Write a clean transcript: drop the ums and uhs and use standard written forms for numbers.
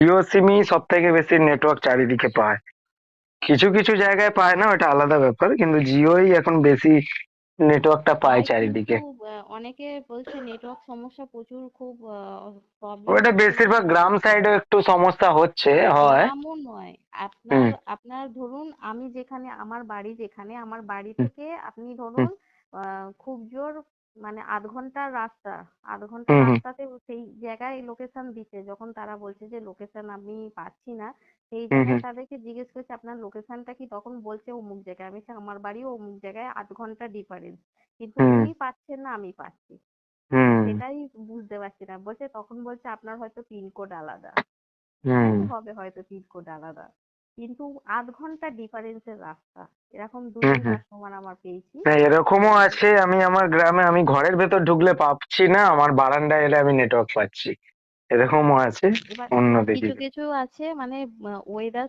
জিও সিমই সব থেকে বেশি নেটওয়ার্ক চারিদিকে পায়। কিছু কিছু জায়গায় পায় না, ওটা আলাদা ব্যাপার, কিন্তু জিওই এখন বেশি নেটওয়ার্কটা পায় হয়, কিন্তু চারিদিকে। অনেকে বলছে নেটওয়ার্ক সমস্যা প্রচুর, খুব প্রবলেম ওটা হচ্ছে বেশিরভাগ গ্রাম জিওতে। সাইডে একটু সমস্যা হচ্ছে হয়। গ্রামও নয়, আপনার হুম আপনার ধরুন, আমি যেখানে আমার বাড়ি, যেখানে আমার বাড়ি হুম থেকে আপনি হুম ধরুন খুব জোর মানে আধ ঘন্টার রাস্তা, আধ ঘন্টার হুম হুম রাস্তাতে সেই জায়গায় লোকেশন দিচ্ছে, যখন তারা বলছে যে লোকেশন আমি পাচ্ছি না, সেই হুম জায়গায় হুম তাদেরকে জিজ্ঞেস করছে আপনার লোকেশনটা কি, তখন বলছে অমুক জায়গায়। আমি বলছি, আমার বাড়িও অমুক জায়গায়, আধ ঘন্টা ডিফারেন্স, কিন্তু হুম উনি পাচ্ছেন না, আমি পাচ্ছি। আমি হুম সেটাই বুঝতে পারছি না। বলছে, তখন বলছে আপনার হয়তো পিনকোড আলাদা। হুম হ্যাঁ, হবে হয়তো পিনকোড আলাদা, কিন্তু আধ ঘন্টা ডিফারেন্সের রাস্তা। এরকম দুই হুম তিন হুম। কাস্টমার আমার পেয়েছি। না, এরকমও আহ, আছে, আমি আমার গ্রামে আমি ঘরের ভেতর ঢুকলে পাচ্ছি না, আমার বারান্দায় এলে আমি নেটওয়ার্ক পাচ্ছি। এরকমও আছে এবার অন্যদিকে। কিছু কিছু আছে মানে ওয়েদার